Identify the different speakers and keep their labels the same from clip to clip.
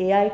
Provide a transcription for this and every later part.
Speaker 1: AI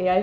Speaker 1: AI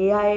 Speaker 1: AI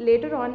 Speaker 2: later on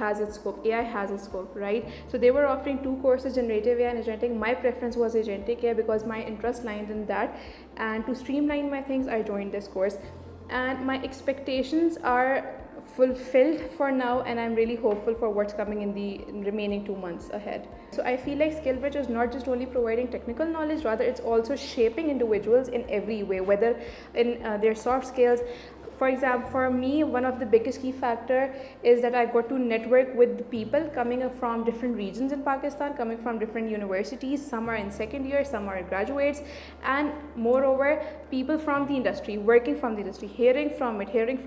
Speaker 2: has its scope, right? So they were offering 2 courses, generative AI and agentic. My preference was agentic AI because my interest lined in that, and to streamline my things I joined this course, and my expectations are fulfilled for now, and I'm really hopeful for what's coming in the remaining 2 months ahead. So I feel like SkillBridge is not just only providing technical knowledge, rather it's also shaping individuals in every way, whether in their soft skills. For example, for me, one of the biggest key factor is that I got to network with the people coming up from different regions in Pakistan, coming from different universities. Some are in second year, some are graduates, and moreover, people from the industry, working from the industry, hearing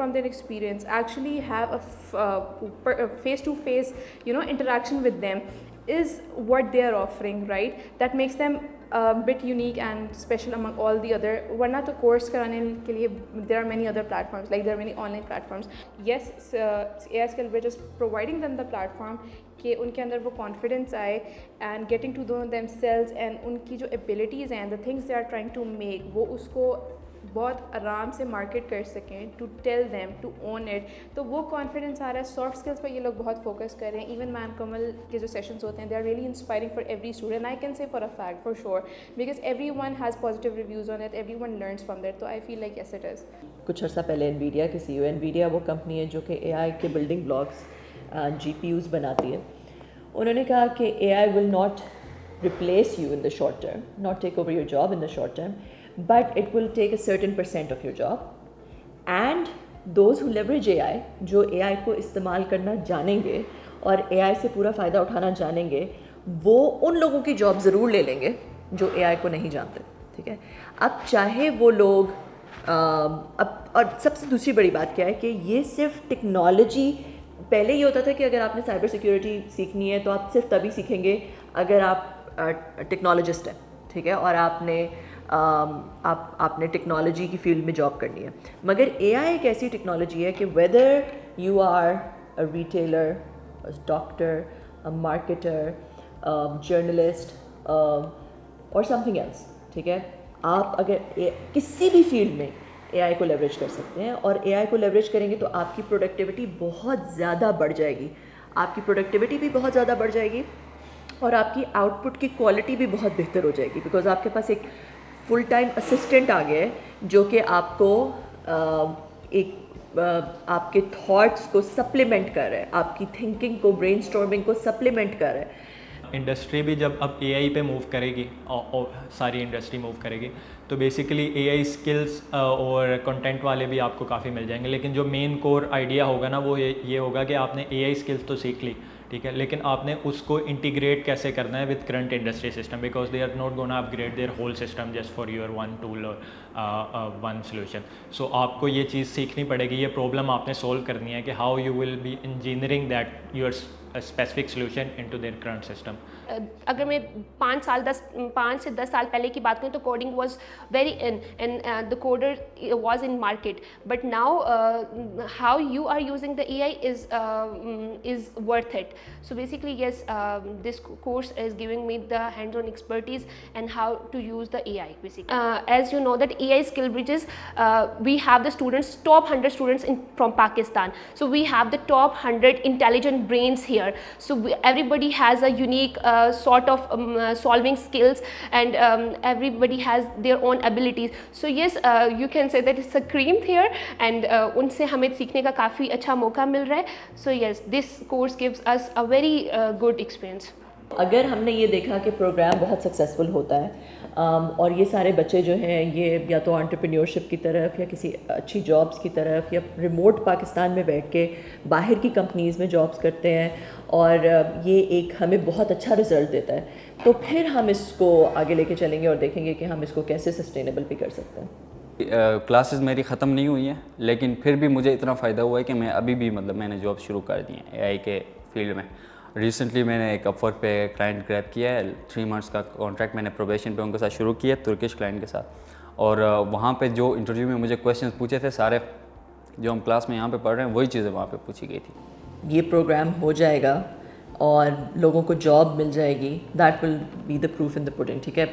Speaker 2: from their experience, actually have a face-to-face, interaction with them is what they are offering, right? That makes them a bit unique and special among all the other. Warna to course karane ke liye there are many other platforms, like there are many online platforms. Yes, AI SkillBridge is providing them the platform کہ ان کے اندر وہ confidence آئے and getting to know them sales and ان کی جو abilities ہیں, the things they are trying to make, وہ اس کو بہت آرام سے مارکیٹ کر سکیں, to tell them to own it. تو وہ کانفیڈنس آ رہا ہے. سافٹ اسکلس پر یہ لوگ بہت فوکس کر رہے ہیں. ایون مین کمل کے جو سیشنس ہوتے ہیں, they are really inspiring for every student. I can say for a fact for sure, because every one has positive reviews on it, every one learns from that. تو I feel like yes it is.
Speaker 1: کچھ عرصہ پہلے انویڈیا کے سی ای او, انویڈیا وہ company ہے جو کہ A I کے building blocks G P Us بناتی ہے. انہوں نے کہا کہ A I will not replace you in the short term, not take over your job in the short term, but it will take a certain % of your job, and those who leverage AI, جو AI کو استعمال کرنا جانیں گے اور AI سے پورا فائدہ اٹھانا جانیں گے, وہ ان لوگوں کی جاب ضرور لے لیں گے جو AI کو نہیں جانتے. ٹھیک ہے, اب چاہے وہ لوگ اور سب سے دوسری بڑی بات کیا ہے کہ یہ صرف ٹیکنالوجی, پہلے یہ ہوتا تھا کہ اگر آپ نے سائبر سیکیورٹی سیکھنی ہے تو آپ صرف تبھی سیکھیں گے اگر آپ ٹیکنالوجسٹ ہیں. ٹھیک ہے, اور آپ نے ٹیکنالوجی کی فیلڈ میں جاب کرنی ہے. مگر اے آئی ایک ایسی ٹیکنالوجی ہے کہ whether you are a retailer, doctor, marketer, journalist اور سم تھنگ ایلس, ٹھیک ہے, آپ اگر کسی بھی فیلڈ میں اے آئی کو لیوریج کر سکتے ہیں, اور اے آئی کو لیوریج کریں گے تو آپ کی پروڈکٹیوٹی بہت زیادہ بڑھ جائے گی. آپ کی پروڈکٹیوٹی بھی بہت زیادہ بڑھ جائے گی, اور آپ کی آؤٹ پٹ کی کوالٹی بھی بہت بہتر ہو جائے گی, بیکاز آپ کے پاس ایک فل ٹائم اسسٹنٹ آ گیا ہے جو کہ آپ کو آپ کے تھاٹس کو سپلیمنٹ کر رہا ہے, آپ کی تھنکنگ کو, برین اسٹارمنگ کو سپلیمنٹ کر رہا ہے.
Speaker 3: انڈسٹری بھی جب اب اے آئی پہ موو کرے گی, ساری انڈسٹری موو کرے گی, تو بیسیکلی اے آئی اسکلس اور کنٹینٹ والے بھی آپ کو کافی مل جائیں گے. لیکن جو مین کور آئیڈیا ہوگا نا, وہ یہ ہوگا کہ آپ نے اے آئی اسکلس تو سیکھ لی, ٹھیک ہے, لیکن آپ نے اس کو انٹیگریٹ کیسے کرنا ہے with current industry system, because they are not gonna upgrade their whole system just for your one tool اور ون سولوشن. سو آپ کو یہ چیز سیکھنی پڑے گی, یہ پرابلم آپ نے سولو کرنی ہے کہ how you will be engineering that your specific solution into their current system.
Speaker 4: اگر میں 5 سے 10 سال پہلے کی بات کروں تو coding was very and the coder was in market, but now how you are using the A I is worth it. So basically yes, this course is giving me the hands-on expertise and how to use the AI basically. As you know that AI skill bridges, we have the students, top 100 students from Pakistan. So we have the top 100 intelligent brains here. So everybody has a unique sort of solving skills, and everybody has their own abilities. So yes, you can say that it's a cream here, and unse hame seekhne ka kafi acha موقع مل رہا ہے. So yes, this course gives us a very good experience.
Speaker 1: اگر ہم نے یہ دیکھا کہ پروگرام بہت سکسیزفل ہوتا ہے اور یہ سارے بچے جو ہیں یہ یا تو انٹرپرینیورشپ کی طرف یا کسی اچھی جابس کی طرف یا ریموٹ پاکستان میں بیٹھ کے باہر کی کمپنیز میں جابس کرتے ہیں, اور یہ ایک ہمیں بہت اچھا رزلٹ دیتا ہے, تو پھر ہم اس کو آگے لے کے چلیں گے اور دیکھیں گے کہ ہم اس کو کیسے سسٹینیبل بھی کر سکتے ہیں.
Speaker 5: کلاسز میری ختم نہیں ہوئی ہیں, لیکن پھر بھی مجھے اتنا فائدہ ہوا ہے کہ میں ابھی بھی میں نے جاب شروع کر دی ہیں اے آئی کے فیلڈ میں. ریسنٹلی میں نے ایک اپ ورک پہ کلائنٹ گریب کیا ہے, 3 months کا کانٹریکٹ میں نے پروبیشن پہ ان کے ساتھ شروع کیا ہے, ترکش کلائنٹ کے ساتھ. اور وہاں پہ جو انٹرویو میں مجھے کویشچنس پوچھے تھے سارے جو ہم کلاس میں یہاں پہ پڑھ رہے ہیں وہی چیزیں وہاں پہ پوچھی گئی تھی.
Speaker 1: یہ پروگرام ہو جائے گا اور لوگوں کو جاب مل جائے گی. That will be the proof in the pudding. ٹھیک ہے,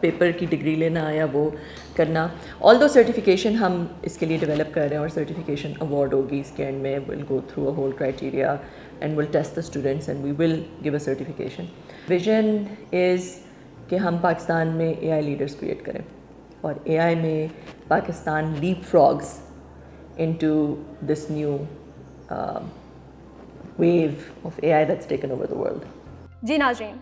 Speaker 1: پیپر کی ڈگری لینا یا وہ کرنا. آل دو سرٹیفکیشن ہم اس کے لیے ڈیولپ کر رہے ہیں, اور سرٹیفکیشن اوارڈ ہوگی اس کے اینڈ میں. Will go through a whole criteria and will test the students and we will give a certification. Vision is کہ ہم پاکستان میں اے آئی لیڈرس کریٹ کریں, اور اے آئی میں پاکستان لیپ فراگز into this new wave of AI that's taken over the world.
Speaker 6: جی ناظرین,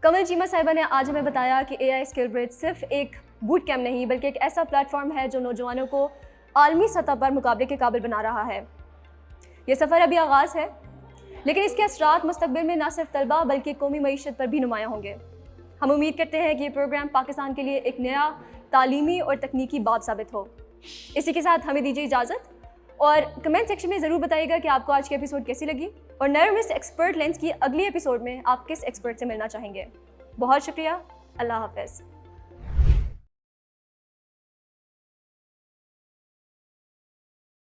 Speaker 6: کمل چیمہ صاحبہ نے آج ہمیں بتایا کہ اے آئی اسکل برج صرف ایک بوٹ کیمپ نہیں بلکہ ایک ایسا پلیٹ فارم ہے جو نوجوانوں کو عالمی سطح پر مقابلے کے قابل بنا رہا ہے. یہ سفر ابھی آغاز ہے, لیکن اس کے اثرات مستقبل میں نہ صرف طلباء بلکہ قومی معیشت پر بھی نمایاں ہوں گے. ہم امید کرتے ہیں کہ یہ پروگرام پاکستان کے لیے ایک نیا تعلیمی اور تکنیکی باب ثابت ہو. اسی کے ساتھ ہمیں دیجیے اجازت, اور کمنٹ سیکشن میں ضرور بتائیے گا کہ آپ کو آج کی ایپیسوڈ کیسی لگی, اور نیور مس ایکسپرٹ لینس کی اگلی ایپیسوڈ میں آپ کس ایکسپرٹ سے ملنا چاہیں گے. بہت شکریہ, اللہ حافظ.